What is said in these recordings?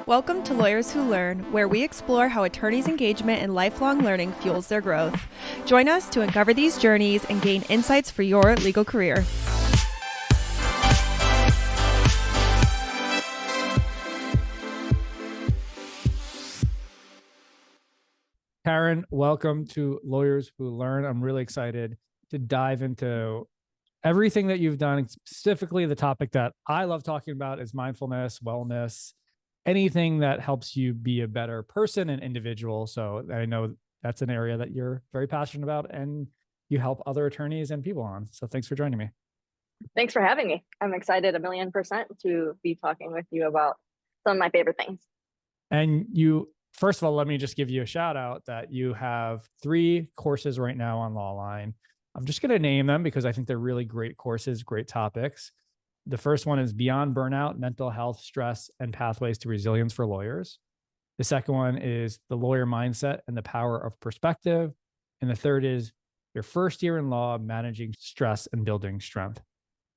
Welcome to Lawyers Who Learn, where we explore how attorneys' engagement in lifelong learning fuels their growth. Join us to uncover these journeys and gain insights for your legal career. Karen, welcome to Lawyers Who Learn. I'm really excited to dive into everything that you've done, specifically the topic that I love talking about is mindfulness, wellness, anything that helps you be a better person and individual. So I know that's an area that you're very passionate about and you help other attorneys and people on. So thanks for joining me. Thanks for having me. I'm excited 1,000,000% to be talking with you about some of my favorite things. And first of all, let me just give you a shout out that you have 3 courses right now on Lawline. I'm just going to name them because I think they're really great courses, great topics. The first one is Beyond Burnout, Mental Health, Stress, and Pathways to Resilience for Lawyers. The second one is The Lawyer Mindset and the Power of Perspective. And the third is Your First Year in Law, Managing Stress and Building Strength.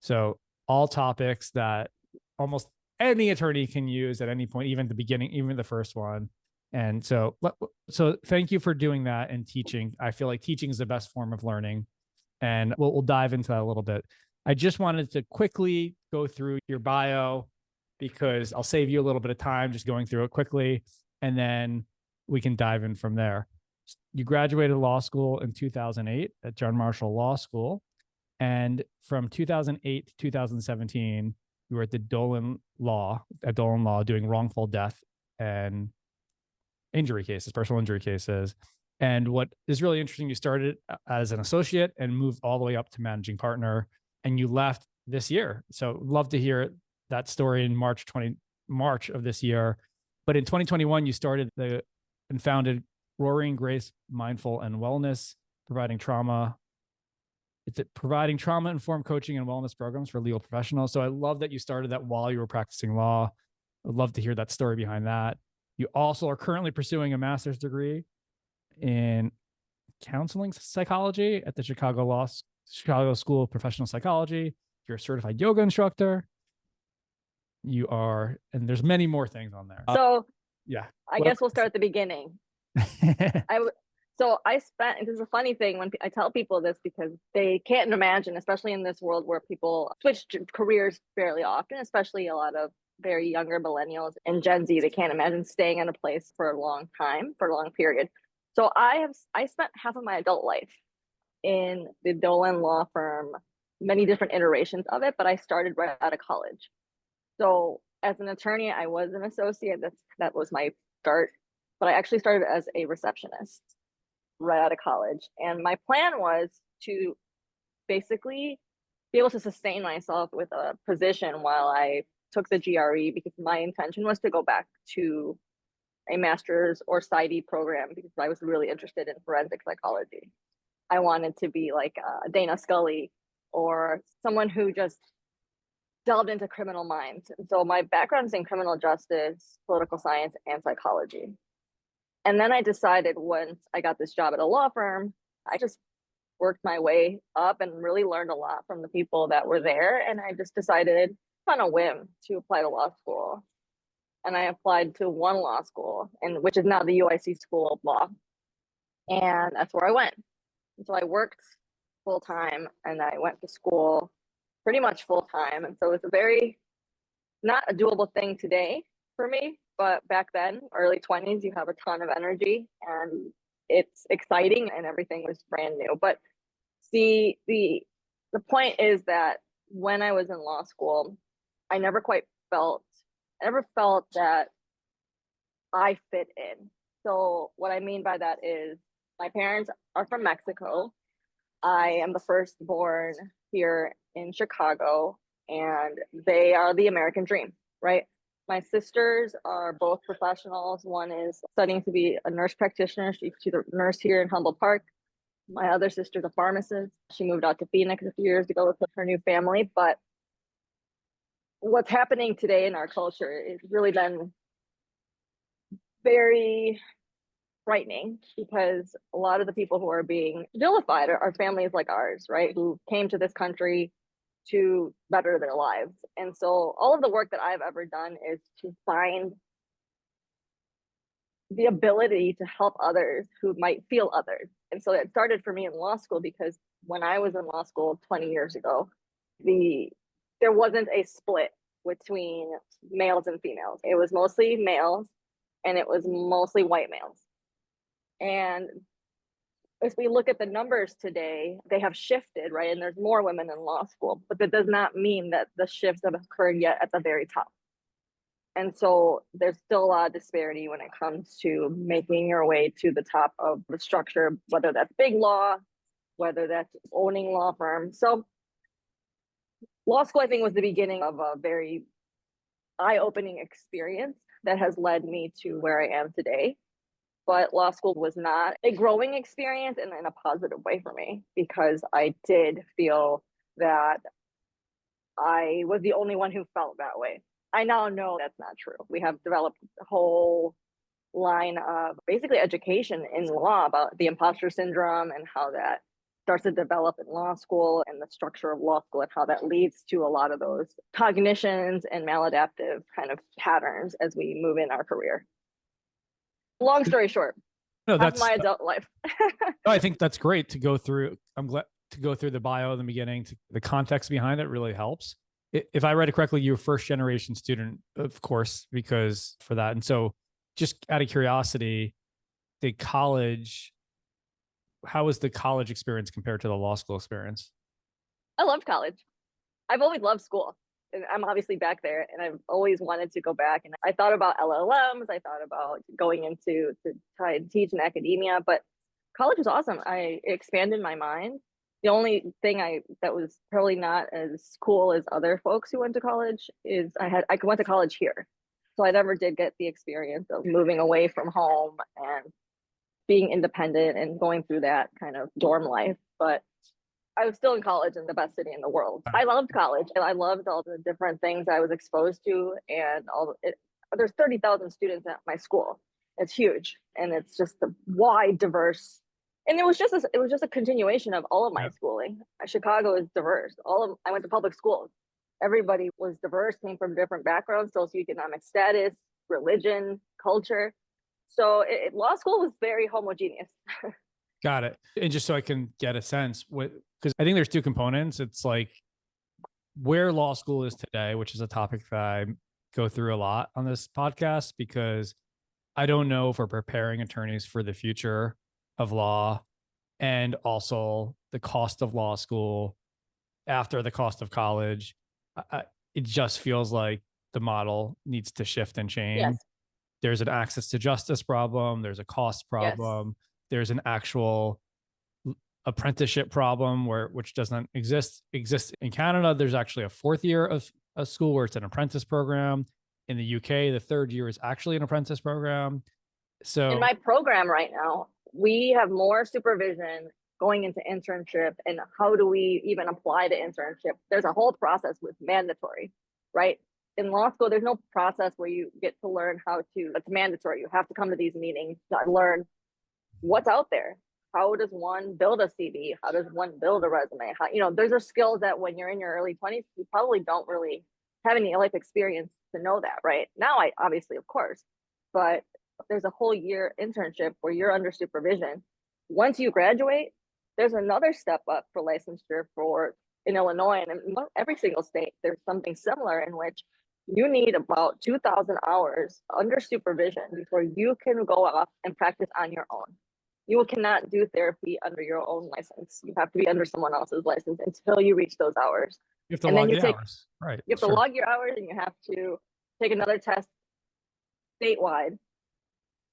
So all topics that almost any attorney can use at any point, even the beginning, even the first one. And so thank you for doing that and teaching. I feel like teaching is the best form of learning. And we'll dive into that a little bit. I just wanted to quickly go through your bio because I'll save you a little bit of time just going through it quickly, and then we can dive in from there. You graduated law school in 2008 at John Marshall Law School. And from 2008 to 2017, you were at Dolan Law doing wrongful death and injury cases, personal injury cases. And what is really interesting, you started as an associate and moved all the way up to managing partner, and you left this year. So love to hear that story in March of this year. But in 2021, you started and founded Roaring Grace Mindful and Wellness, providing trauma-informed coaching and wellness programs for legal professionals. So I love that you started that while you were practicing law. I'd love to hear that story behind that. You also are currently pursuing a master's degree in counseling psychology at the Chicago School of Professional Psychology. You're a certified yoga instructor. And there's many more things on there. So yeah, I guess we'll start at the beginning. I spent, this is a funny thing when I tell people this because they can't imagine, especially in this world where people switch careers fairly often, especially a lot of very younger millennials and Gen Z, they can't imagine staying in a place for a long time, for a long period. So I spent half of my adult life in the Dolan law firm, many different iterations of it, but I started right out of college. So as an attorney, I was an associate. That was my start, but I actually started as a receptionist right out of college. And my plan was to basically be able to sustain myself with a position while I took the GRE, because my intention was to go back to a master's or PsyD program because I was really interested in forensic psychology. I wanted to be like Dana Scully or someone who just delved into criminal minds. And so my background is in criminal justice, political science, and psychology. And then I decided once I got this job at a law firm, I just worked my way up and really learned a lot from the people that were there. And I just decided on a whim to apply to law school. And I applied to one law school, which is now the UIC School of Law. And that's where I went. And so I worked full time and I went to school pretty much full time. And so it's not a doable thing today for me, but back then, early 20s, you have a ton of energy and it's exciting and everything was brand new. But the point is that when I was in law school, I never felt that I fit in. So what I mean by that is my parents are from Mexico. I am the firstborn here in Chicago, and they are the American dream, right? My sisters are both professionals. One is studying to be a nurse practitioner. She's a nurse here in Humboldt Park. My other sister's a pharmacist. She moved out to Phoenix a few years ago with her new family. But what's happening today in our culture is really been very frightening because a lot of the people who are being vilified are families like ours, right? Who came to this country to better their lives. And so all of the work that I've ever done is to find the ability to help others who might feel othered. And so it started for me in law school because when I was in law school 20 years ago, there wasn't a split between males and females. It was mostly males and it was mostly white males. And if we look at the numbers today, they have shifted, right? And there's more women in law school, but that does not mean that the shifts have occurred yet at the very top. And so there's still a lot of disparity when it comes to making your way to the top of the structure, whether that's big law, whether that's owning law firms. So law school, I think, was the beginning of a very eye-opening experience that has led me to where I am today. But law school was not a growing experience in a positive way for me, because I did feel that I was the only one who felt that way. I now know that's not true. We have developed a whole line of basically education in law about the imposter syndrome and how that starts to develop in law school and the structure of law school and how that leads to a lot of those cognitions and maladaptive kind of patterns as we move in our career. Long story short, No, that's my adult life. No, I think that's great to go through. I'm glad to go through the bio in the beginning. The context behind it really helps. If I read it correctly, you're a first generation student, of course, because for that. And so just out of curiosity, how was the college experience compared to the law school experience? I loved college. I've always loved school. And I'm obviously back there and I've always wanted to go back. And I thought about LLMs. I thought about going into to try and teach in academia, but college was awesome. It expanded my mind. The only thing that was probably not as cool as other folks who went to college is I went to college here. So I never did get the experience of moving away from home and being independent and going through that kind of dorm life. But I was still in college in the best city in the world. I loved college and I loved all the different things I was exposed to, and there's 30,000 students at my school. It's huge. And it's just a wide, diverse, and it was just a continuation of all of my schooling. Chicago is diverse. I went to public schools. Everybody was diverse, came from different backgrounds, socioeconomic status, religion, culture. So law school was very homogeneous. Got it. And just so I can get a sense, because I think there's two components. It's like where law school is today, which is a topic that I go through a lot on this podcast, because I don't know if we're preparing attorneys for the future of law, and also the cost of law school after the cost of college. It just feels like the model needs to shift and change. Yes. There's an access to justice problem. There's a cost problem. Yes. There's an actual apprenticeship problem which doesn't exist in Canada. There's actually a fourth year of a school where it's an apprentice program. In the UK, the third year is actually an apprentice program. So in my program right now, we have more supervision going into internship, and how do we even apply to internship? There's a whole process with mandatory, right? In law school, there's no process where you get to learn it's mandatory. You have to come to these meetings to learn what's out there. How does one build a CV? How does one build a resume? Those are skills that when you're in your early 20s, you probably don't really have any life experience to know that, right? Now, obviously, of course, but there's a whole year internship where you're under supervision. Once you graduate, there's another step up for licensure in Illinois, and in every single state, there's something similar in which you need about 2,000 hours under supervision before you can go off and practice on your own. You cannot do therapy under your own license. You have to be under someone else's license until you reach those hours. You have to log the hours. Right. You have to log your hours, and you have to take another test statewide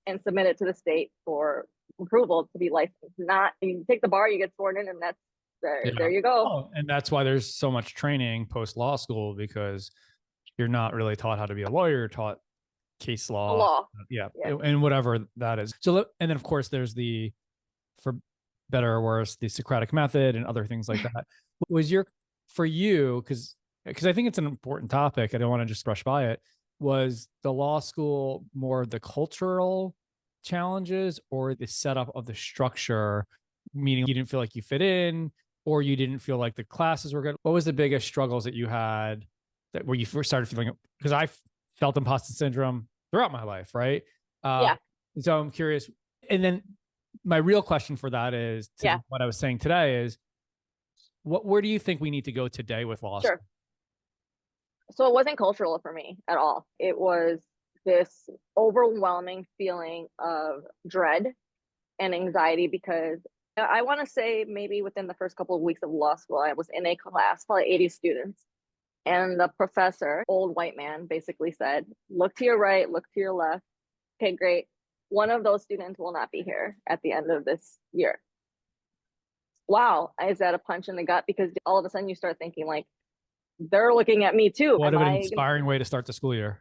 and submit it to the state for approval to be licensed. You take the bar, you get sworn in, and that's there you go. Oh, and that's why there's so much training post law school, because you're not really taught how to be a lawyer, you're taught case law. Yeah. And whatever that is. So, and then of course there's for better or worse, the Socratic method and other things like that. For you, because I think it's an important topic, I don't want to just brush by it, was the law school more the cultural challenges or the setup of the structure, meaning you didn't feel like you fit in, or you didn't feel like the classes were good? What was the biggest struggles that you had where you first started feeling, because I felt imposter syndrome throughout my life, right? So I'm curious. And then my real question for that is what I was saying today is where do you think we need to go today with law school? Sure. So it wasn't cultural for me at all. It was this overwhelming feeling of dread and anxiety because I want to say maybe within the first couple of weeks of law school, I was in a class, probably 80 students. And the professor, old white man, basically said, look to your right, look to your left. Okay, great. One of those students will not be here at the end of this year. Wow, is that a punch in the gut? Because all of a sudden you start thinking like, they're looking at me too. What an inspiring way to start the school year.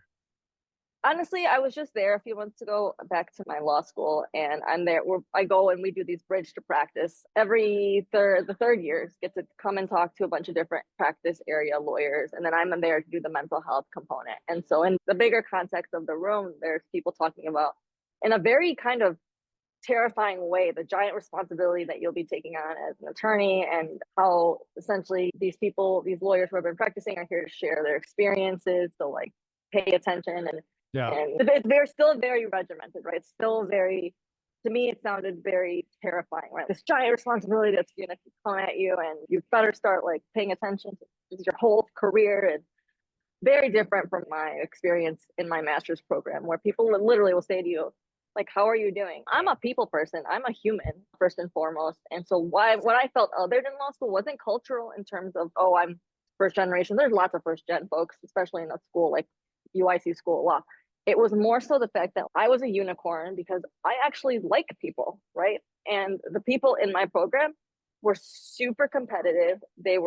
Honestly, I was just there a few months ago back to my law school, and I'm there where I go and we do these bridge to practice. The third years get to come and talk to a bunch of different practice area lawyers. And then I'm there to do the mental health component. And so in the bigger context of the room, there's people talking about in a very kind of terrifying way the giant responsibility that you'll be taking on as an attorney and how essentially these lawyers who have been practicing are here to share their experiences. So like pay attention and it's still very regimented, right? It's still very, to me, it sounded very terrifying, right? This giant responsibility that's going to come at you and you better start like paying attention to your whole career. And very different from my experience in my master's program where people literally will say to you, like, how are you doing? I'm a people person. I'm a human first and foremost. And so what I felt other than law school wasn't cultural in terms of, oh, I'm first generation. There's lots of first gen folks, especially in a school like UIC School of Law. It was more so the fact that I was a unicorn because I actually like people, right? And the people in my program were super competitive. A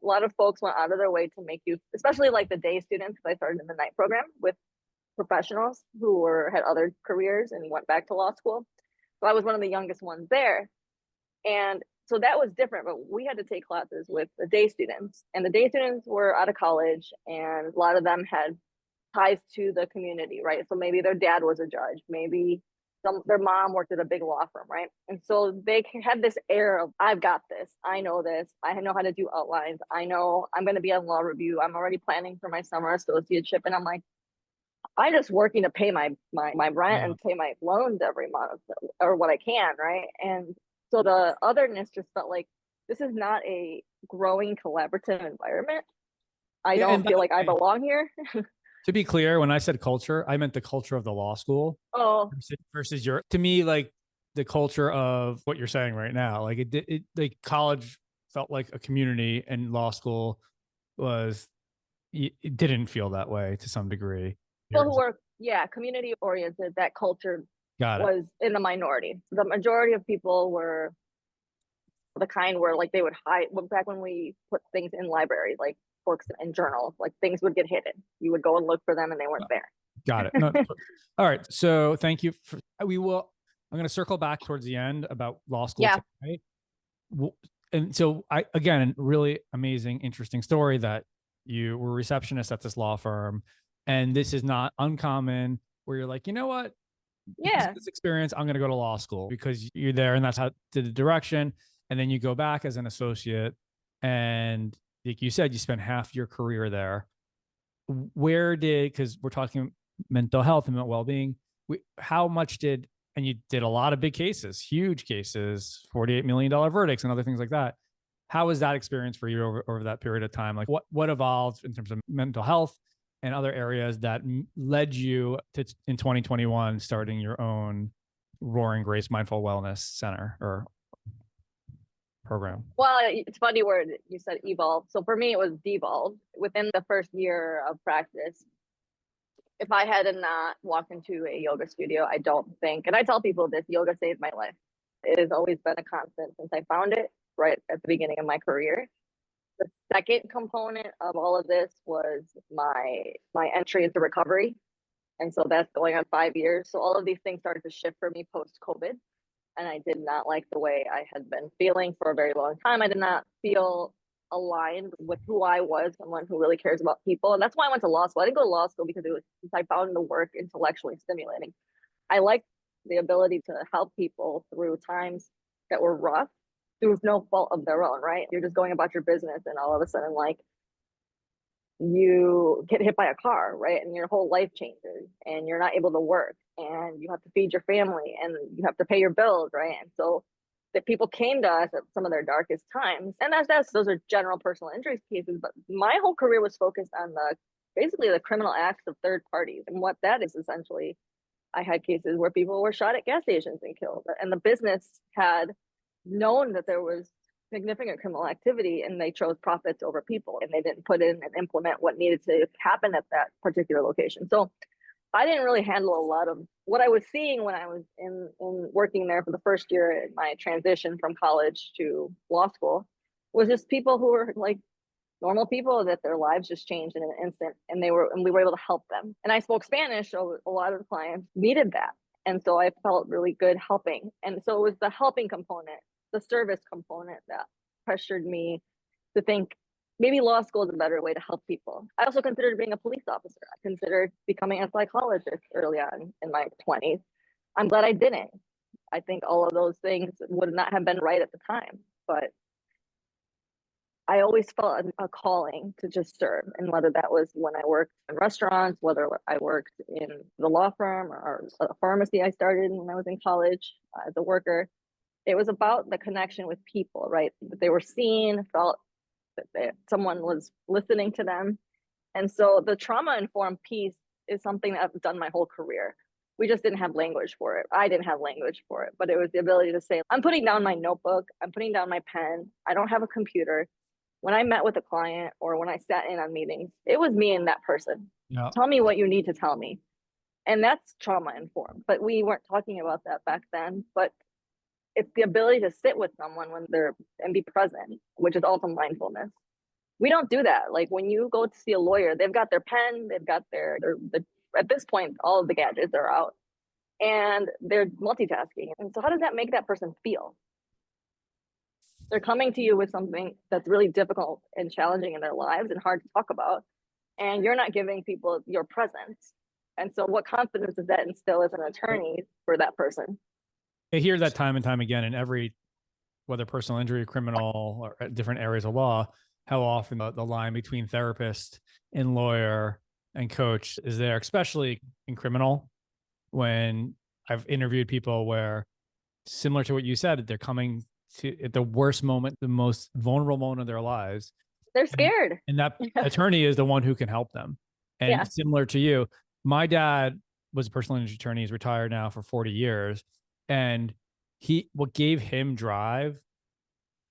lot of folks went out of their way to make you, especially like the day students, because I started in the night program with professionals who had other careers and went back to law school. So I was one of the youngest ones there. And so that was different, but we had to take classes with the day students. And the day students were out of college and a lot of them had ties to the community, right? So maybe their dad was a judge, maybe their mom worked at a big law firm, right? And so they had this air of, I've got this, I know how to do outlines, I know I'm going to be on law review, I'm already planning for my summer associateship. And I'm like, I'm just working to pay my rent and pay my loans every month or what I can, right? And so the otherness just felt like this is not a growing collaborative environment. I don't feel like I belong here. To be clear, when I said culture, I meant the culture of the law school. Oh, versus to me, like the culture of what you're saying right now, like like college felt like a community, and law school it didn't feel that way to some degree. People who were community oriented, that culture was in the minority. The majority of people were the kind where like they would hide. Back when we put things in libraries, like books and journals, like things would get hidden. You would go and look for them and they weren't there. Got it. No, all right. So thank you. I'm going to circle back towards the end about law school. Yeah. Right? And so again, really amazing, interesting story that you were a receptionist at this law firm. And this is not uncommon where you're like, you know what? Yeah. This experience, I'm going to go to law school because you're there and that's how the direction. And then you go back as an associate and like you said, you spent half your career there. Because we're talking mental health and mental well-being, how much and you did a lot of big cases, huge cases, $48 million verdicts and other things like that. How was that experience for you over that period of time? Like what evolved in terms of mental health and other areas that led you to, in 2021, starting your own Roaring Grace Mindful Wellness Center or program? Well, it's funny word you said evolve. So for me, it was devolved within the first year of practice. If I had not walked into a yoga studio, I don't think, and I tell people this, yoga saved my life. It has always been a constant since I found it right at the beginning of my career. The second component of all of this was my entry into recovery. And so that's going on 5 years. So all of these things started to shift for me post-COVID. And I did not like the way I had been feeling for a very long time. I did not feel aligned with who I was, someone who really cares about people. And that's why I went to law school. I didn't go to law school because I found the work intellectually stimulating. I liked the ability to help people through times that were rough through no fault of their own, right? You're just going about your business and all of a sudden, like, you get hit by a car, right? And your whole life changes and you're not able to work and you have to feed your family and you have to pay your bills, right? And so that people came to us at some of their darkest times. And those are general personal injury cases. But my whole career was focused on basically the criminal acts of third parties. And what that is essentially, I had cases where people were shot at gas stations and killed. And the business had known that there was significant criminal activity and they chose profits over people and they didn't put in and implement what needed to happen at that particular location. So I didn't really handle a lot of what I was seeing when I was in working there for the first year in my transition from college to law school was just people who were like normal people that their lives just changed in an instant and we were able to help them. And I spoke Spanish, so a lot of the clients needed that. And so I felt really good helping. And so it was the helping component, the service component that pressured me to think maybe law school is a better way to help people. I also considered being a police officer. I considered becoming a psychologist early on in my 20s. I'm glad I didn't. I think all of those things would not have been right at the time, but I always felt a calling to just serve. And whether that was when I worked in restaurants, whether I worked in the law firm or a pharmacy I started when I was in college as a worker, it was about the connection with people, right? That they were seen, felt that someone was listening to them. And so the trauma-informed piece is something that I've done my whole career. We just didn't have language for it. I didn't have language for it, but it was the ability to say, I'm putting down my notebook, I'm putting down my pen, I don't have a computer. When I met with a client or when I sat in on meetings, it was me and that person. Yeah. Tell me what you need to tell me. And that's trauma-informed, but we weren't talking about that back then. But it's the ability to sit with someone and be present, which is also mindfulness. We don't do that. Like when you go to see a lawyer, they've got their pen, they've got at this point, all of the gadgets are out and they're multitasking. And so how does that make that person feel? They're coming to you with something that's really difficult and challenging in their lives and hard to talk about. And you're not giving people your presence. And so what confidence does that instill as an attorney for that person? I hear that time and time again in every, whether personal injury, criminal, or different areas of law, how often the line between therapist and lawyer and coach is there, especially in criminal, when I've interviewed people where, similar to what you said, they're coming to at the worst moment, the most vulnerable moment of their lives. They're scared. And that attorney is the one who can help them. And similar to you, my dad was a personal injury attorney. He's retired now for 40 years. And what gave him drive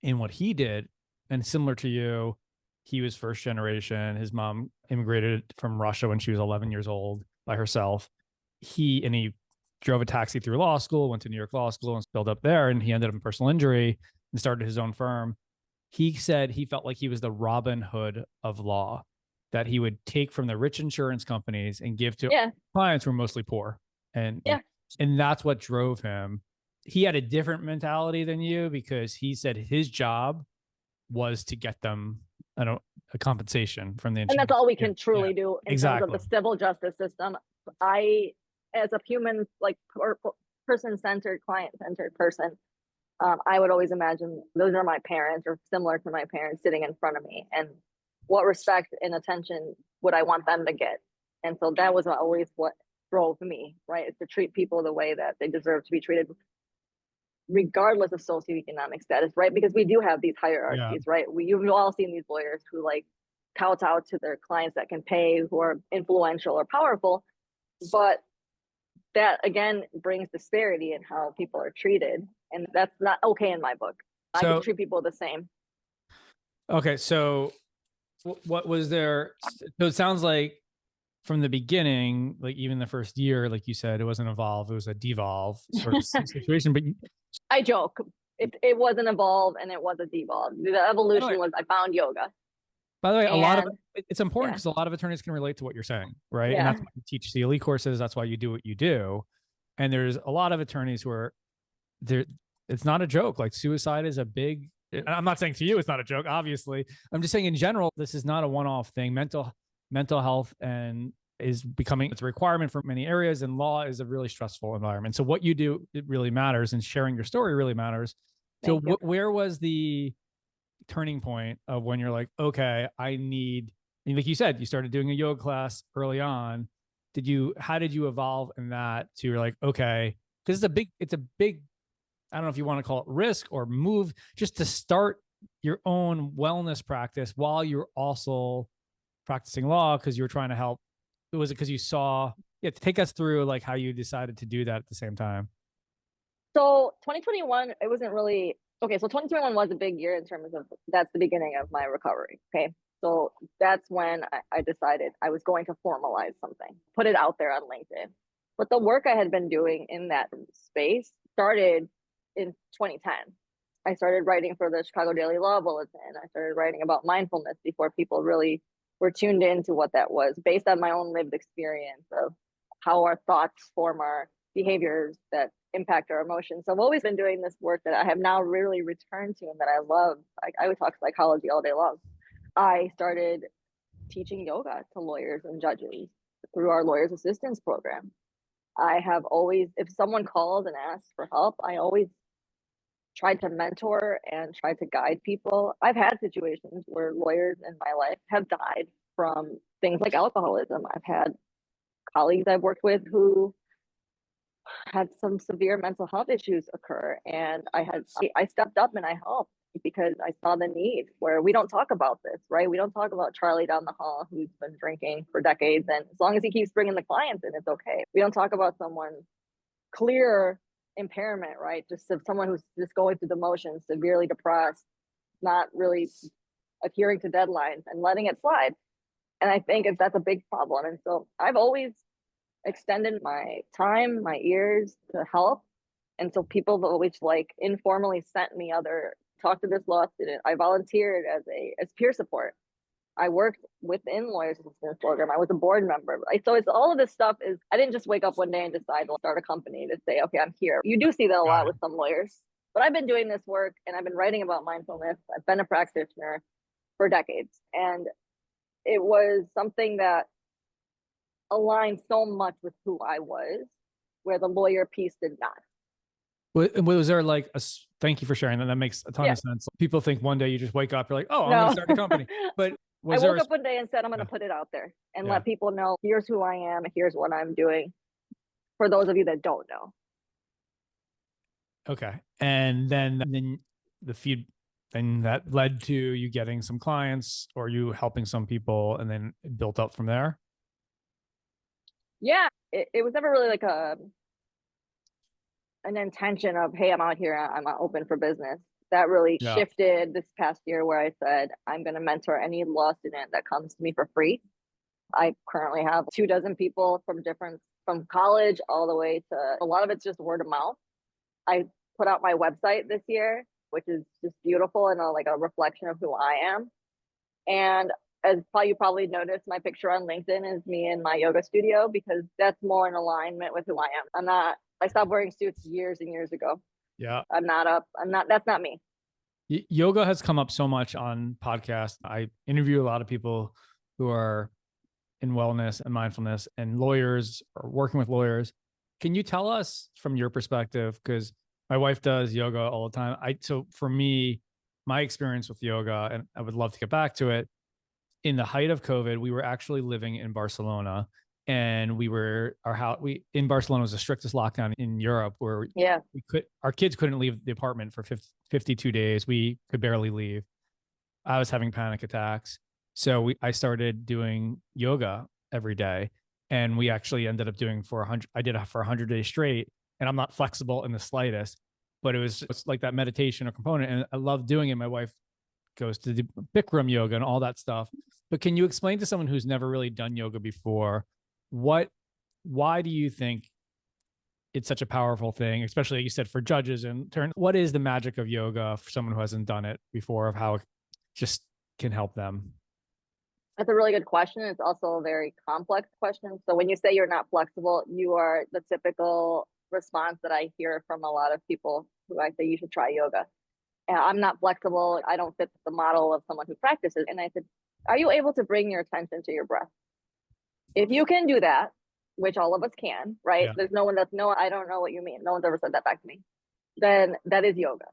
in what he did, and similar to you, he was first generation. His mom immigrated from Russia when she was 11 years old by herself. He drove a taxi through law school, went to New York Law School and built up there. And he ended up in personal injury and started his own firm. He said he felt like he was the Robin Hood of law, that he would take from the rich insurance companies and give to clients who were mostly poor. And that's what drove him. He had a different mentality than you because he said his job was to get them a compensation from the insurance. And that's all we can truly do in terms of the civil justice system. I, as a human, like person-centered, client-centered person, I would always imagine those are my parents or similar to my parents sitting in front of me. And what respect and attention would I want them to get? And so that was always what drove me, right? Is to treat people the way that they deserve to be treated, regardless of socioeconomic status, right? Because we do have these hierarchies, right? You've all seen these lawyers who like kowtow to their clients that can pay, who are influential or powerful. But that again brings disparity in how people are treated. And that's not okay in my book. I can treat people the same. Okay, so what was there? So it sounds like from the beginning, like even the first year, like you said, it wasn't evolve, it was a devolve sort of situation. But I joke. It wasn't evolve and it was a devolve. The evolution was I found yoga. By the way, it's important because a lot of attorneys can relate to what you're saying, right? And that's why you teach CLE courses. That's why you do what you do. And there's a lot of attorneys who are there. It's not a joke. Like suicide is a big, I'm not saying to you, it's not a joke, obviously. I'm just saying in general, this is not a one-off thing. Mental health and is becoming, it's a requirement for many areas, and law is a really stressful environment. So what you do, it really matters, and sharing your story really matters. So where was the turning point of when you're like, okay, I need And like you said, you started doing a yoga class early on. How did you evolve in that to you're like, okay, because it's a big, I don't know if you want to call it risk or move, just to start your own wellness practice while you're also practicing law because you were trying to help. Was it because you saw, take us through like how you decided to do that at the same time. So 2021, it wasn't really, okay, so 2021 was a big year in terms of, that's the beginning of my recovery, okay? So that's when I decided I was going to formalize something, put it out there on LinkedIn. But the work I had been doing in that space started in 2010. I started writing for the Chicago Daily Law Bulletin. I started writing about mindfulness before people really were tuned into what that was, based on my own lived experience of how our thoughts form our behaviors that impact our emotions. So I've always been doing this work that I have now really returned to and that I love. I would talk psychology all day long. I started teaching yoga to lawyers and judges through our lawyers assistance program. I have always, if someone calls and asks for help, I always tried to mentor and try to guide people. I've had situations where lawyers in my life have died from things like alcoholism. I've had colleagues I've worked with who had some severe mental health issues occur, and I stepped up and I helped because I saw the need. Where we don't talk about this, right? We don't talk about Charlie down the hall who's been drinking for decades, and as long as he keeps bringing the clients in, it's okay. We don't talk about someone's clear impairment, right? Just someone who's just going through the motions, severely depressed, not really adhering to deadlines and letting it slide. And I think that's a big problem. And so I've always extended my time, my ears to help. And so people have always like informally sent me talk to this law student. I volunteered as peer support. I worked within lawyers assistance program. I was a board member. So it's all of this stuff I didn't just wake up one day and decide to start a company to say, okay, I'm here. You do see that a lot with some lawyers, but I've been doing this work and I've been writing about mindfulness. I've been a practitioner for decades. And it was something that aligned so much with who I was, where the lawyer piece did not. Was there like thank you for sharing that. That makes a ton of sense. People think one day you just wake up, you're like, oh, I'm going to start a company. But I woke up one day and said, I'm going to put it out there and let people know, here's who I am. Here's what I'm doing. For those of you that don't know. Okay. And then that led to you getting some clients or you helping some people and then it built up from there. Yeah, it was never really like an intention of, hey, I'm out here, I'm open for business. That really shifted this past year where I said, I'm going to mentor any law student that comes to me for free. I currently have 24 people from college all the way to, a lot of it's just word of mouth. I put out my website this year, which is just beautiful and like a reflection of who I am. And as you probably noticed, my picture on LinkedIn is me in my yoga studio because that's more in alignment with who I am. I stopped wearing suits years and years ago. Yeah. That's not me. Yoga has come up so much on podcasts. I interview a lot of people who are in wellness and mindfulness and lawyers or working with lawyers. Can you tell us from your perspective, because my wife does yoga all the time. So for me, my experience with yoga, and I would love to get back to it, in the height of COVID, we were actually living in Barcelona and in Barcelona was the strictest lockdown in Europe where our kids couldn't leave the apartment for 52 days. We could barely leave. I was having panic attacks. So I started doing yoga every day and we actually ended up doing I did it for 100 days straight and I'm not flexible in the slightest, but it's like that meditation or component. And I love doing it. My wife goes to the Bikram yoga and all that stuff. But can you explain to someone who's never really done yoga before, why do you think it's such a powerful thing, especially like you said, for judges what is the magic of yoga for someone who hasn't done it before, of how it just can help them? That's a really good question. It's also a very complex question. So when you say you're not flexible, you are the typical response that I hear from a lot of people who I say you should try yoga. And I'm not flexible. I don't fit the model of someone who practices. And I said, are you able to bring your attention to your breath? If you can do that, which all of us can, right? Yeah. There's no one I don't know what you mean. No one's ever said that back to me. Then that is yoga.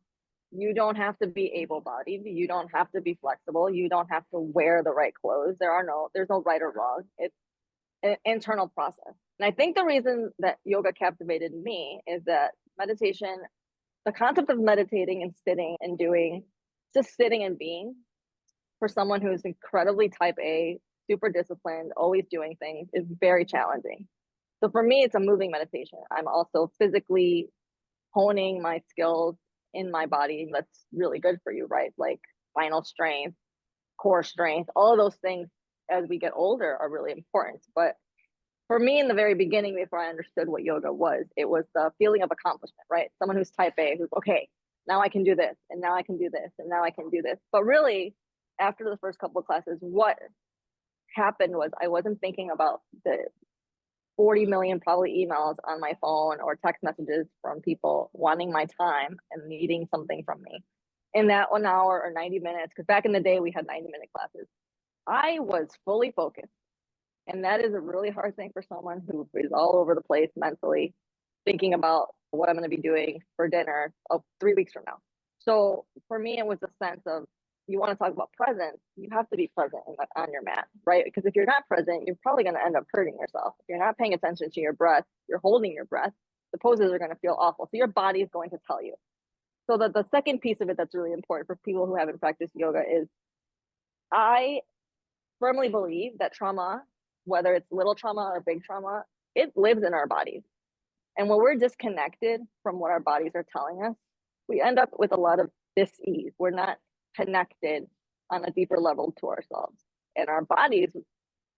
You don't have to be able-bodied. You don't have to be flexible. You don't have to wear the right clothes. There's no right or wrong. It's an internal process. And I think the reason that yoga captivated me is that meditation, the concept of meditating and sitting and doing, just sitting and being, for someone who's incredibly type A, super disciplined, always doing things, is very challenging. So for me, it's a moving meditation. I'm also physically honing my skills in my body. That's really good for you, right? Like spinal strength, core strength, all of those things as we get older are really important. But for me, in the very beginning, before I understood what yoga was, it was the feeling of accomplishment, right? Someone who's type A, who's okay, now I can do this, and now I can do this, and now I can do this. But really, after the first couple of classes, what happened was I wasn't thinking about the 40 million probably emails on my phone or text messages from people wanting my time and needing something from me in that 1 hour or 90 minutes. Because back in the day, we had 90-minute classes. I was fully focused. And that is a really hard thing for someone who is all over the place mentally, thinking about what I'm going to be doing for dinner 3 weeks from now. So for me, it was a sense of, you want to talk about presence, you have to be present on your mat, right? Because if you're not present, you're probably going to end up hurting yourself. If you're not paying attention to your breath, you're holding your breath, the poses are going to feel awful. So your body is going to tell you. So the second piece of it that's really important for people who haven't practiced yoga is, I firmly believe that trauma, whether it's little trauma or big trauma, it lives in our bodies. And when we're disconnected from what our bodies are telling us, we end up with a lot of dis-ease. We're not connected on a deeper level to ourselves. And our bodies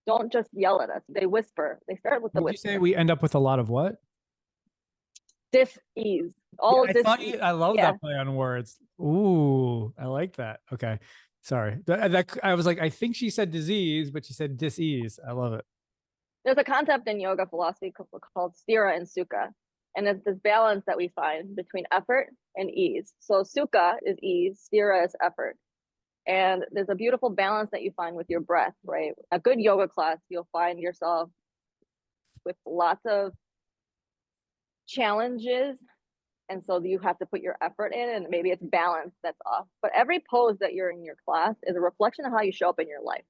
don't just yell at us, they whisper. They start with the Would you whisper. say we end up with a lot of what? Dis-ease. I love Yeah. that play on words. Ooh, I like that. Okay. Sorry. That I was like, I think she said disease, but she said dis-ease. I love it. There's a concept in yoga philosophy called sthira and sukha. And it's this balance that we find between effort and ease. So sukha is ease, sthira is effort. And there's a beautiful balance that you find with your breath, right? A good yoga class, you'll find yourself with lots of challenges. And so you have to put your effort in, and maybe it's balance that's off. But every pose that you're in your class is a reflection of how you show up in your life.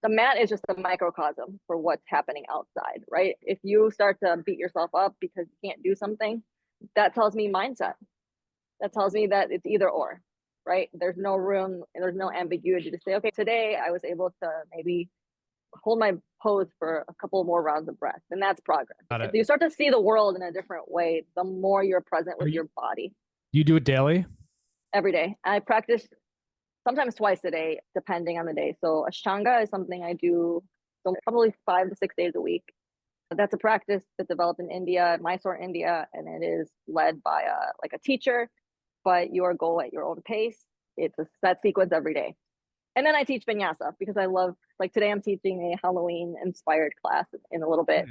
The mat is just a microcosm for what's happening outside, right? If you start to beat yourself up because you can't do something, that tells me mindset. That tells me that it's either or, right? There's no room, there's no ambiguity to say, okay, today I was able to maybe hold my pose for a couple more rounds of breath, and that's progress. If you start to see the world in a different way, the more you're present with your body. You do it daily? Every day. I practice sometimes twice a day, depending on the day. So Ashtanga is something I do probably 5 to 6 days a week. That's a practice that's developed in India, Mysore, India, and it is led by a teacher, but you go at your own pace. It's a set sequence every day. And then I teach vinyasa because I love, like today I'm teaching a Halloween inspired class in a little bit.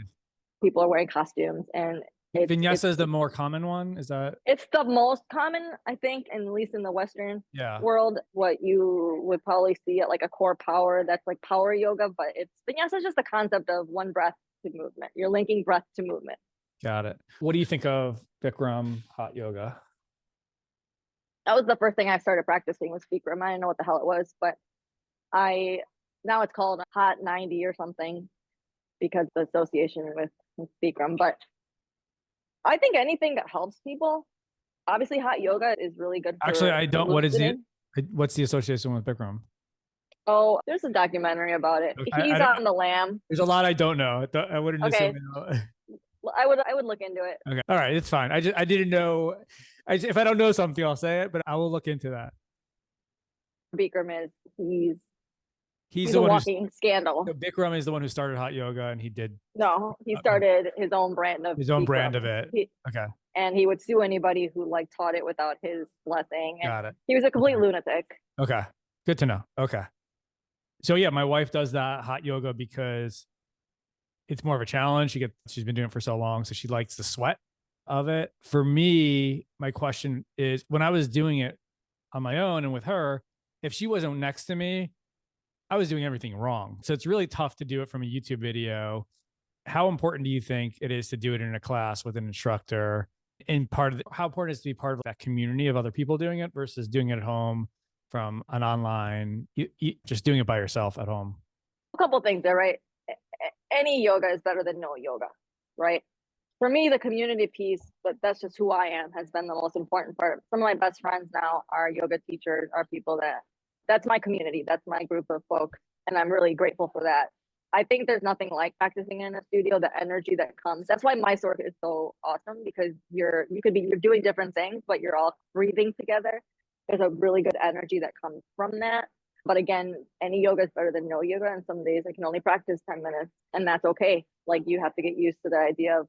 People are wearing costumes, and vinyasa is the more common one. Is that? It's the most common, I think, and at least in the Western world. What you would probably see at like a core power, that's like power yoga, but vinyasa is just the concept of one breath to movement. You're linking breath to movement. Got it. What do you think of Bikram hot yoga? That was the first thing I started practicing was Bikram. I didn't know what the hell it was, but now it's called Hot 90 or something because the association with Bikram. But I think anything that helps people. Obviously, hot yoga is really good. Actually, I don't. What's the association with Bikram? Oh, there's a documentary about it. Okay. He's on the lam. There's a lot I don't know. I wouldn't assume. I would look into it. Okay. All right. It's fine. I didn't know. If I don't know something, I'll say it, but I will look into that. Bikram is he's the one walking scandal. So Bikram is the one who started hot yoga, and he started his own brand of it. Okay. And he would sue anybody who taught it without his blessing. And got it. He was a complete lunatic. Okay. Good to know. Okay. So yeah, my wife does that hot yoga because it's more of a challenge. She's been doing it for so long, so she likes the sweat of it. For me, my question is, when I was doing it on my own and with her, if she wasn't next to me, I was doing everything wrong. So it's really tough to do it from a YouTube video. How important do you think it is to do it in a class with an instructor? And how important is to be part of that community of other people doing it versus doing it at home from an online, just doing it by yourself at home? A couple things there, right? Any yoga is better than no yoga, right? For me, the community piece, but that's just who I am, has been the most important part. Some of my best friends now are yoga teachers, are people that's my community, that's my group of folks, and I'm really grateful for that. I think there's nothing like practicing in a studio, the energy that comes. That's why my work is so awesome, because you're doing different things, but you're all breathing together. There's a really good energy that comes from that. But again, any yoga is better than no yoga. And some days I can only practice 10 minutes, and that's okay. Like, you have to get used to the idea of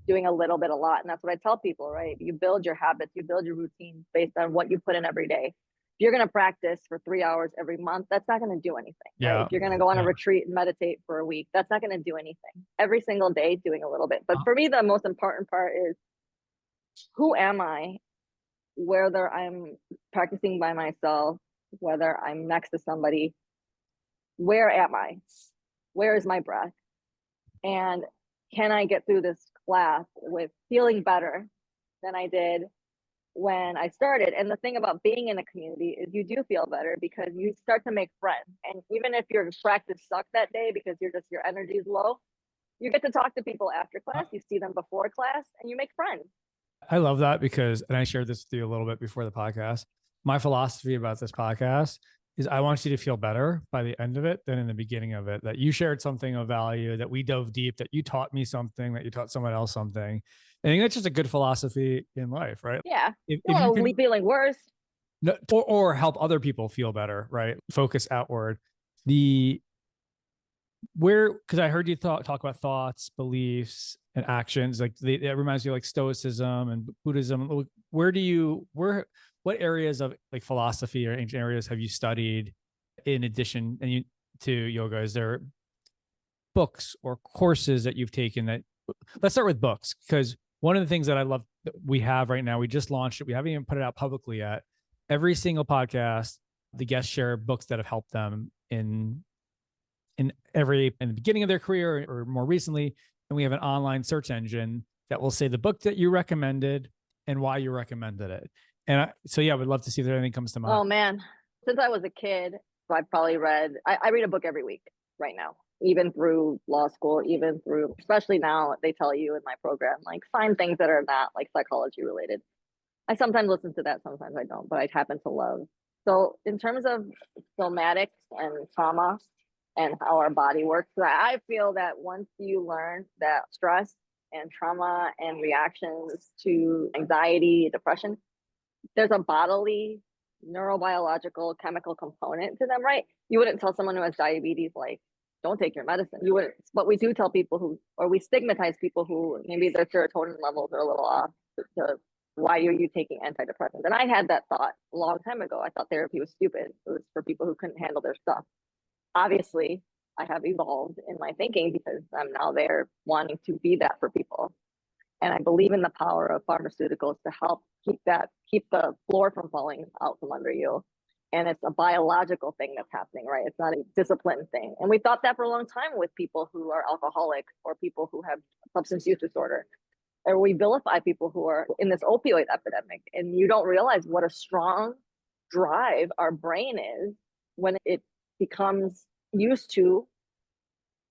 doing a little bit a lot. And that's what I tell people, right? You build your habits, you build your routines based on what you put in every day. If you're going to practice for 3 hours every month, that's not going to do anything. Yeah. Right? If you're going to go on a retreat and meditate for a week, that's not going to do anything. Every single day, doing a little bit. But for me, the most important part is, who am I? Whether I'm practicing by myself, whether I'm next to somebody, where am I? Where is my breath? And can I get through this class with feeling better than I did when I started? And the thing about being in a community is you do feel better because you start to make friends. And even if your practice sucked that day because your energy is low, you get to talk to people after class, you see them before class, and you make friends. I love that because, and I shared this with you a little bit before the podcast, my philosophy about this podcast is I want you to feel better by the end of it than in the beginning of it, that you shared something of value, that we dove deep, that you taught me something, that you taught someone else something. I think that's just a good philosophy in life, right? Yeah. If you want to leave feeling worse. No, or help other people feel better, right? Focus outward. Because I heard you talk about thoughts, beliefs, and actions. Like it reminds me of like Stoicism and Buddhism. What areas of like philosophy or ancient areas have you studied in addition to yoga? Is there books or courses that you've taken that? Let's start with books, because one of the things that I love that we have right now, we just launched it. We haven't even put it out publicly yet. Every single podcast, the guests share books that have helped them in the beginning of their career or more recently. And we have an online search engine that will say the book that you recommended and why you recommended it. And I would love to see if anything comes to mind. Oh man, since I was a kid, I've probably I read a book every week right now, even through law school, especially now they tell you in my program, like, find things that are not like psychology related. I sometimes listen to that, sometimes I don't, but I happen to love. So in terms of somatics and trauma and how our body works, I feel that once you learn that stress and trauma and reactions to anxiety, depression, there's a bodily, neurobiological, chemical component to them, right? You wouldn't tell someone who has diabetes, like, don't take your medicine. You wouldn't, but we do tell people we stigmatize people who maybe their serotonin levels are a little off to why are you taking antidepressants? And I had that thought a long time ago. I thought therapy was stupid. It was for people who couldn't handle their stuff. Obviously, I have evolved in my thinking because I'm now there wanting to be that for people. And I believe in the power of pharmaceuticals to help keep the floor from falling out from under you. And it's a biological thing that's happening, right? It's not a discipline thing. And we thought that for a long time with people who are alcoholics or people who have substance use disorder. Or we vilify people who are in this opioid epidemic. And you don't realize what a strong drive our brain is when it becomes used to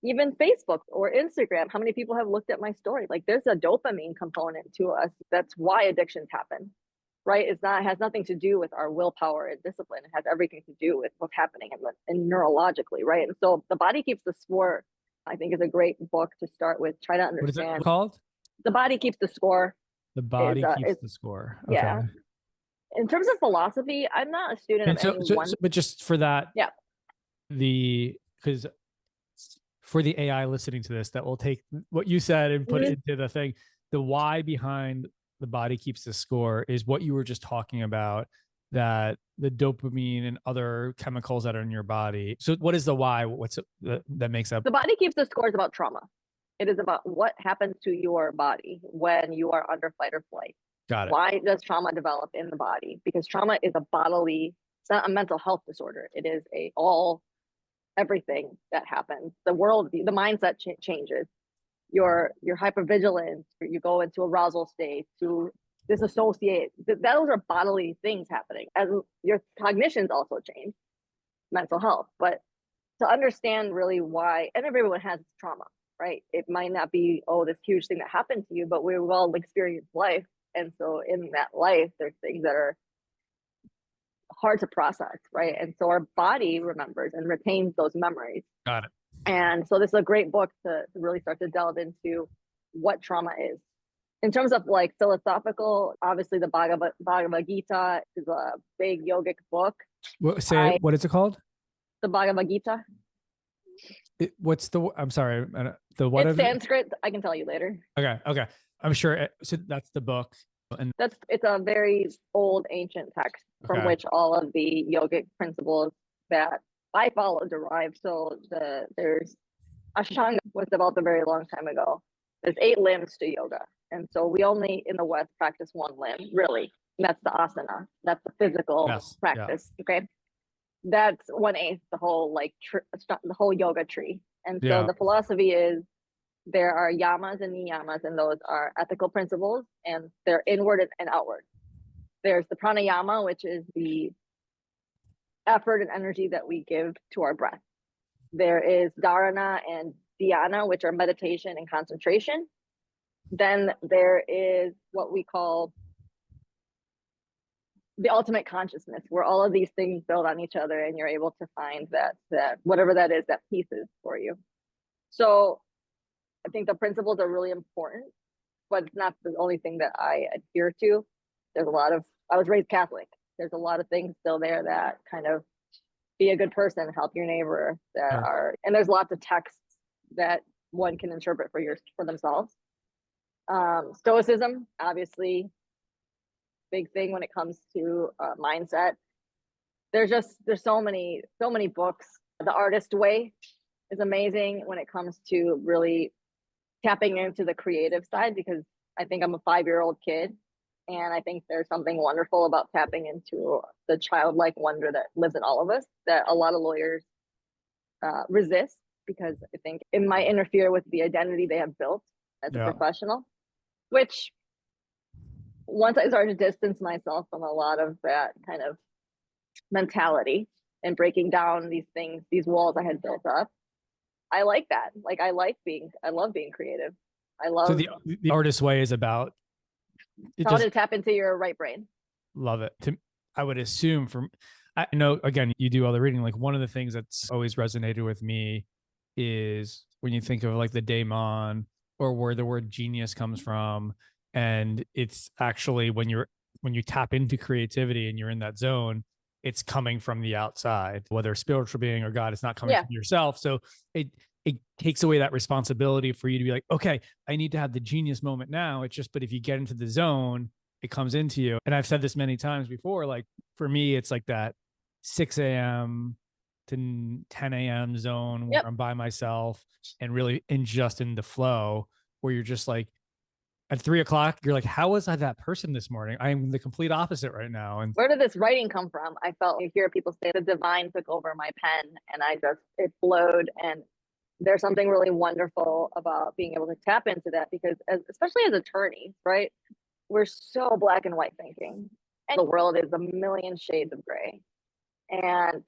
even Facebook or Instagram. How many people have looked at my story? Like, there's a dopamine component to us. That's why addictions happen, right? It has nothing to do with our willpower and discipline. It has everything to do with what's happening and neurologically, right? And so The Body Keeps the Score, I think, is a great book to start with. Try to understand. What is it called? The Body Keeps the Score. The Body Keeps the Score. Okay. Yeah. In terms of philosophy, I'm not a student of any one. But just for that, yeah. Because for the AI listening to this, that will take what you said and put it into the thing. The why behind The Body Keeps the Score is what you were just talking about, that the dopamine and other chemicals that are in your body. So what is the why? That makes up? The Body Keeps the Score is about trauma. It is about what happens to your body when you are under fight or flight. Got it. Why does trauma develop in the body? Because trauma is it's not a mental health disorder. It is everything that happens. The mindset changes. You're hypervigilant. You go into arousal state. To disassociate. Those are bodily things happening as your cognitions also change, mental health. But to understand really why, and everyone has trauma, right? It might not be, oh, this huge thing that happened to you, but we've all experienced life. And so in that life, there's things that are hard to process, right? And so our body remembers and retains those memories. Got it. And so this is a great book to really start to delve into what trauma is. In terms of like philosophical, obviously the Bhagavad Gita is a big yogic book. What is it called? The Bhagavad Gita. I'm sorry, the what? It's Sanskrit. I can tell you later. Okay. I'm sure. So that's the book. And it's a very old ancient text from which all of the yogic principles that I follow derive. So there's Ashtanga was developed a very long time ago. There's 8 limbs to yoga. And so we only in the West practice one limb, really. And that's the asana. That's the physical practice. Yeah. Okay. That's 1/8 the whole the whole yoga tree. And so the philosophy is there are yamas and niyamas, and those are ethical principles, and they're inward and outward. There's the pranayama, which is the effort and energy that we give to our breath. There is dharana and dhyana, which are meditation and concentration. Then there is what we call the ultimate consciousness, where all of these things build on each other and you're able to find that whatever that is, that piece is for you. So I think the principles are really important, but it's not the only thing that I adhere to. There's I was raised Catholic. There's a lot of things still there that kind of be a good person, help your neighbor and there's lots of texts that one can interpret for themselves. Stoicism, obviously, big thing when it comes to mindset. There's so many books. The Artist Way is amazing when it comes to really tapping into the creative side, because I think I'm a 5-year-old kid, and I think there's something wonderful about tapping into the childlike wonder that lives in all of us that a lot of lawyers resist, because I think it might interfere with the identity they have built as a professional, which once I started to distance myself from a lot of that kind of mentality and breaking down these things, these walls I had built up, I like that. Like I love being creative. So the Artist Way is about how to tap into your right brain. Love it. I would assume I know, again, you do all the reading. Like one of the things that's always resonated with me is when you think of like the daemon or where the word genius comes from. And it's actually when you tap into creativity and you're in that zone, it's coming from the outside, whether spiritual being or God, it's not coming from yourself. So it takes away that responsibility for you to be like, okay, I need to have the genius moment now. But if you get into the zone, it comes into you. And I've said this many times before, like for me, it's like that 6 a.m. to 10 a.m. zone where I'm by myself and really just in the flow, where you're just like, at 3 o'clock, you're like, how was I that person this morning? I am the complete opposite right now. And where did this writing come from? I felt you hear people say the divine took over my pen, and it flowed. And there's something really wonderful about being able to tap into that, because especially as attorneys, right? We're so black and white thinking, and the world is a million shades of gray. And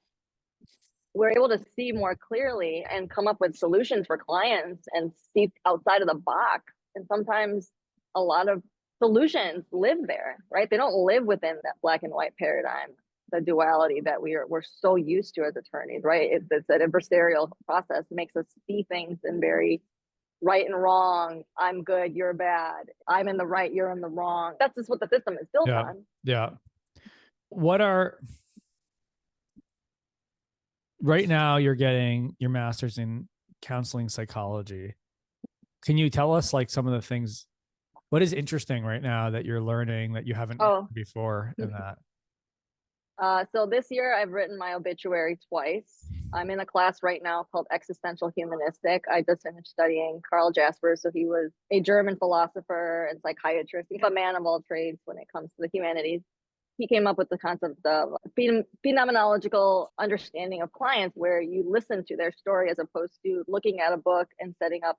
we're able to see more clearly and come up with solutions for clients and see outside of the box. And sometimes a lot of solutions live there, right? They don't live within that black and white paradigm, the duality that we're so used to as attorneys, right? It's that adversarial process makes us see things in very right and wrong. I'm good, you're bad. I'm in the right, you're in the wrong. That's just what the system is built on. Yeah. Right now you're getting your master's in counseling psychology. Can you tell us like some of the things, what is interesting right now that you're learning that you haven't learned before in that? So this year I've written my obituary twice. I'm in a class right now called Existential Humanistic. I just finished studying Karl Jaspers. So he was a German philosopher and psychiatrist. He's a man of all trades when it comes to the humanities. He came up with the concept of phenomenological understanding of clients, where you listen to their story as opposed to looking at a book and setting up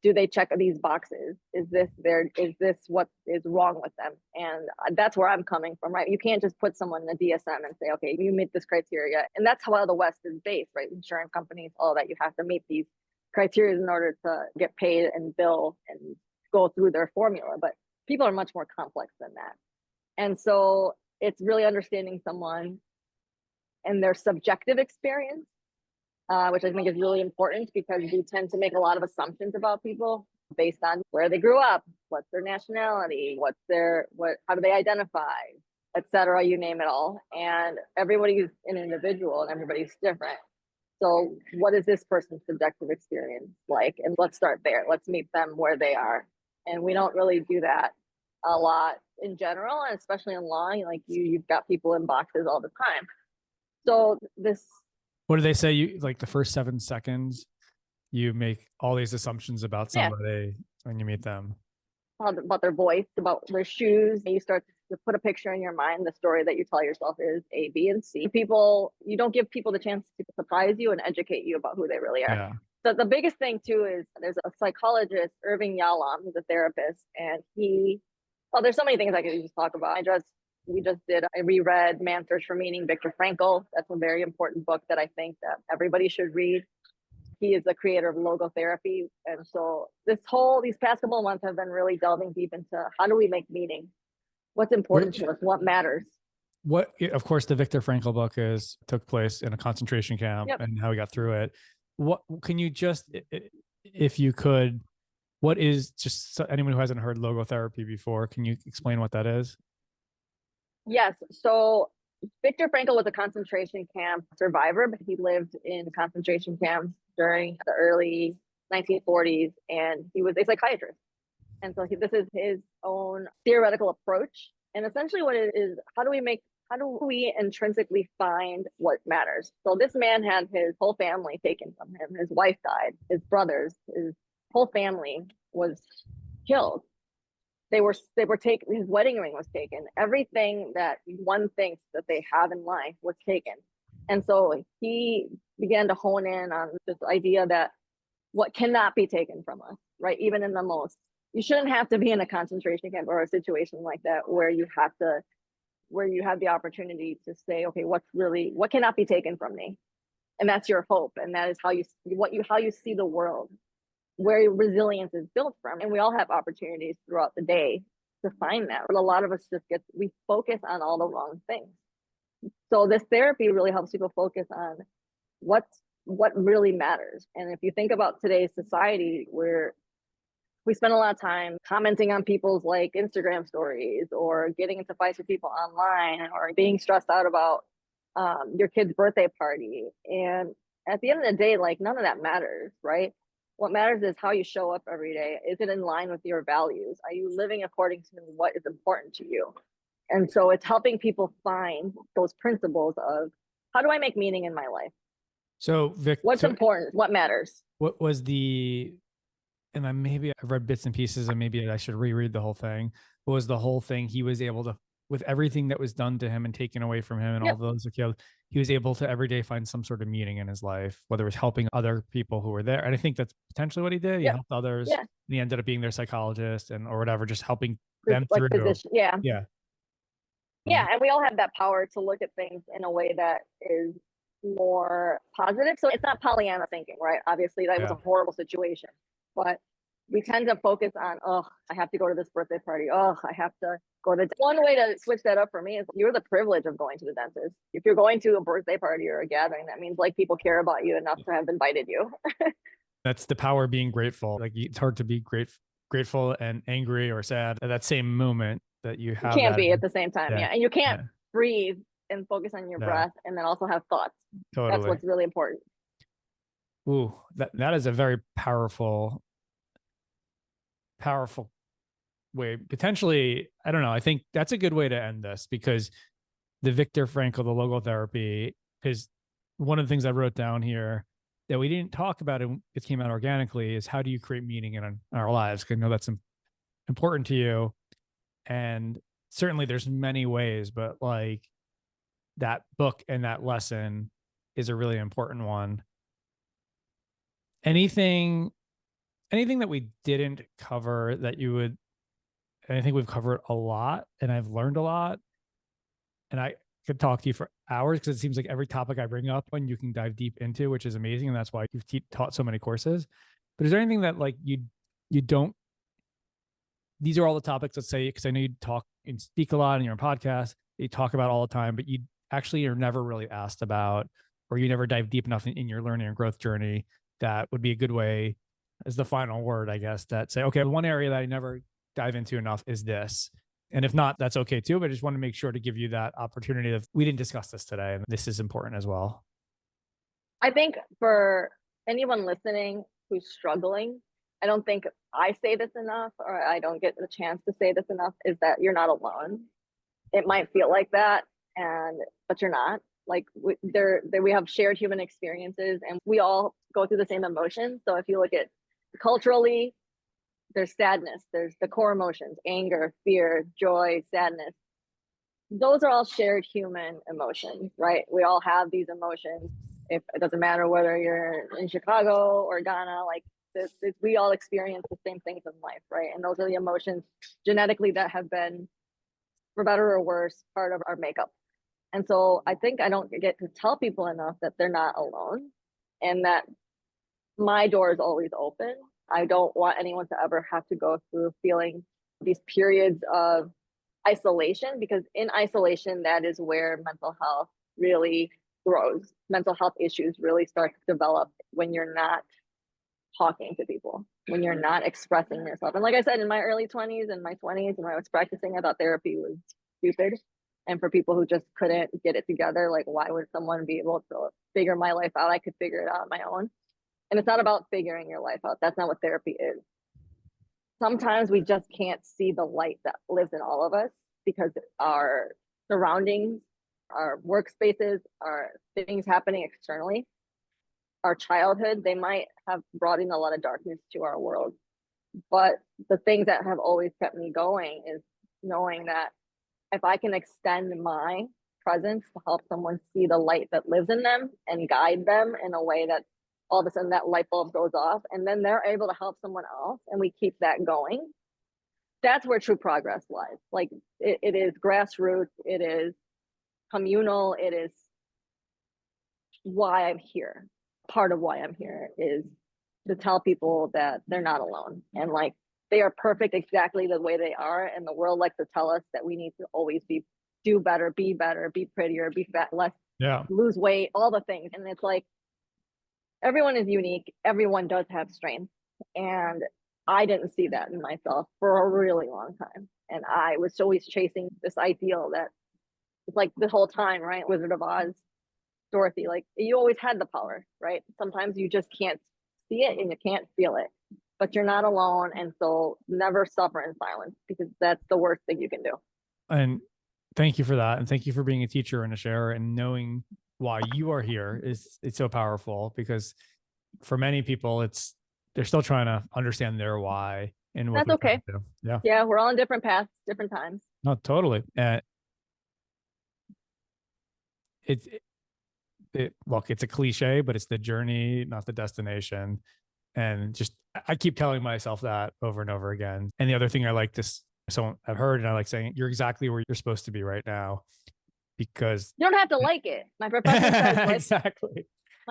Do they check these boxes? Is this what is wrong with them? And that's where I'm coming from, right? You can't just put someone in a DSM and say, okay, you meet this criteria. And that's how the West is based, right? Insurance companies, all that, you have to meet these criteria in order to get paid and bill and go through their formula. But people are much more complex than that. And so it's really understanding someone and their subjective experience, which I think is really important, because we tend to make a lot of assumptions about people based on where they grew up, what's their nationality, how do they identify, etc. You name it all. And everybody's an individual and everybody's different. So what is this person's subjective experience like? And let's start there. Let's meet them where they are. And we don't really do that a lot in general, and especially in law. Like you've got people in boxes all the time. So what do they say? You like the first 7 seconds, you make all these assumptions about somebody when you meet them. About their voice, about their shoes. You start to put a picture in your mind. The story that you tell yourself is A, B, and C. You don't give people the chance to surprise you and educate you about who they really are. Yeah. So the biggest thing too is there's a psychologist, Irving Yalom, who's a therapist, and there's so many things I could just talk about. I reread Man's Search for Meaning, Viktor Frankl. That's a very important book that I think that everybody should read. He is the creator of Logotherapy. And so these past couple of months have been really delving deep into how do we make meaning? What's important to us? What matters? Of course, the Viktor Frankl book took place in a concentration camp, and how he got through it. What can you just, if you could, what is, just so anyone who hasn't heard logotherapy before, can you explain what that is? Yes. So Viktor Frankl was a concentration camp survivor, but he lived in concentration camps during the early 1940s, and he was a psychiatrist. And so this is his own theoretical approach. And essentially what it is, how do we intrinsically find what matters? So this man had his whole family taken from him. His wife died, his brothers, his whole family was killed. They were taken, his wedding ring was taken. Everything that one thinks that they have in life was taken. And so he began to hone in on this idea that what cannot be taken from us, right? Even in you shouldn't have to be in a concentration camp or a situation like that where you have the opportunity to say, okay, what cannot be taken from me? And that's your hope. And that is how you see the world, where your resilience is built from. And we all have opportunities throughout the day to find that. But a lot of us we focus on all the wrong things. So this therapy really helps people focus on what really matters. And if you think about today's society, where we spend a lot of time commenting on people's like Instagram stories, or getting into fights with people online, or being stressed out about your kid's birthday party. And at the end of the day, like none of that matters, right? What matters is how you show up every day. Is it in line with your values? Are you living according to what is important to you? And so it's helping people find those principles of how do I make meaning in my life? So what's important? What matters? What was and maybe I've read bits and pieces, and maybe I should reread the whole thing. What was the whole thing? He was able to, with everything that was done to him and taken away from him and all those, he was able to every day find some sort of meaning in his life, whether it was helping other people who were there. And I think that's potentially what he did. He helped others. And he ended up being their psychologist or whatever, just helping them through. Yeah. And we all have that power to look at things in a way that is more positive. So it's not Pollyanna thinking, right? Obviously that was a horrible situation, but we tend to focus on, I have to go to this birthday party. I have to go to. One way to switch that up for me is you're the privilege of going to the dentist. If you're going to a birthday party or a gathering, that means like people care about you enough to have invited you. That's the power of being grateful. Like it's hard to be grateful and angry or sad at that same moment that you have. You can't be at the same time. And you can't breathe and focus on your breath and then also have thoughts. Totally. That's what's really important. Ooh, that is a very powerful way. Potentially, I don't know. I think that's a good way to end this, because the Viktor Frankl, the logotherapy, because one of the things I wrote down here that we didn't talk about, and it came out organically, is how do you create meaning in our lives? Because I know that's important to you. And certainly there's many ways, but like that book and that lesson is a really important one. Anything anything that we didn't cover that you would, and I think we've covered a lot and I've learned a lot, and I could talk to you for hours because it seems like every topic I bring up and you can dive deep into, which is amazing. And that's why you've taught so many courses. But is there anything that like you don't, these are all the topics, let's say, because I know you talk and speak a lot in your podcast, you talk about all the time, but you actually are never really asked about, or you never dive deep enough in your learning and growth journey, that would be a good way as the final word, I guess, that say, okay, one area that I never dive into enough is this. And if not, that's okay too. But I just want to make sure to give you that opportunity of, we didn't discuss this today, and this is important as well. I think for anyone listening who's struggling, I don't think I say this enough, or I don't get the chance to say this enough, is that you're not alone. It might feel like that, but you're not. Like we have shared human experiences, and we all go through the same emotions. So if you look at culturally, there's sadness, there's the core emotions, anger, fear, joy, sadness. Those are all shared human emotions, right? We all have these emotions. If it doesn't matter whether you're in Chicago or Ghana, like we all experience the same things in life, right? And those are the emotions genetically that have been, for better or worse, part of our makeup. And so I think I don't get to tell people enough that they're not alone, and that my door is always open. I don't want anyone to ever have to go through feeling these periods of isolation, because in isolation, that is where mental health really grows. Mental health issues really start to develop when you're not talking to people, when you're not expressing yourself. And like I said, in my early 20s and my 20s, when I was practicing, I thought therapy was stupid. And for people who just couldn't get it together, like, why would someone be able to figure my life out? I could figure it out on my own. And it's not about figuring your life out. That's not what therapy is. Sometimes we just can't see the light that lives in all of us because our surroundings, our workspaces, our things happening externally, our childhood, they might have brought in a lot of darkness to our world. But the things that have always kept me going is knowing that if I can extend my presence to help someone see the light that lives in them and guide them in a way that all of a sudden that light bulb goes off, and then they're able to help someone else, and we keep that going, that's where true progress lies. Like it is grassroots, it is communal, it is why I'm here. Part of why I'm here is to tell people that they're not alone, and like they are perfect exactly the way they are. And the world likes to tell us that we need to always do better, be prettier, be fat, less, lose weight, all the things. And it's like, everyone is unique. Everyone does have strengths. And I didn't see that in myself for a really long time. And I was always chasing this ideal that it's like the whole time, right? Wizard of Oz, Dorothy, like you always had the power, right? Sometimes you just can't see it and you can't feel it, but you're not alone. And so never suffer in silence, because that's the worst thing you can do. And thank you for that. And thank you for being a teacher and a sharer, and knowing why you are here it's so powerful, because for many people they're still trying to understand their why and what. That's okay. Yeah, we're all on different paths, different times. No, totally. Look, it's a cliche, but it's the journey, not the destination. And just, I keep telling myself that over and over again. And the other thing I like this, so I've heard, and I like saying, you're exactly where you're supposed to be right now, because you don't have to like it. My professor says, exactly.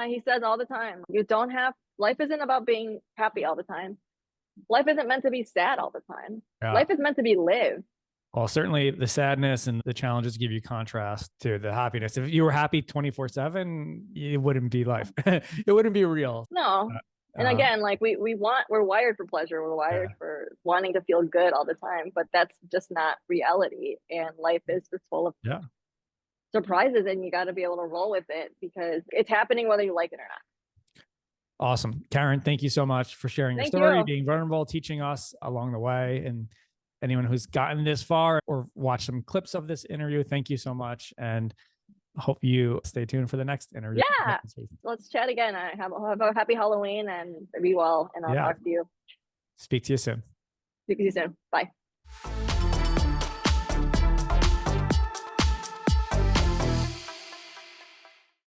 He says all the time, life isn't about being happy all the time. Life isn't meant to be sad all the time. Yeah. Life is meant to be lived. Well, certainly the sadness and the challenges give you contrast to the happiness. If you were happy 24/7, it wouldn't be life. It wouldn't be real. No. And again, like we're wired for pleasure. We're wired for wanting to feel good all the time, but that's just not reality. And life is just full of surprises, and you got to be able to roll with it, because it's happening whether you like it or not. Awesome. Karen, thank you so much for sharing your story, being vulnerable, teaching us along the way. And anyone who's gotten this far or watched some clips of this interview, thank you so much. And hope you stay tuned for the next interview. Yeah. Let's chat again. I have a happy Halloween, and be well, and I'll talk to you. Speak to you soon. Speak to you soon. Bye.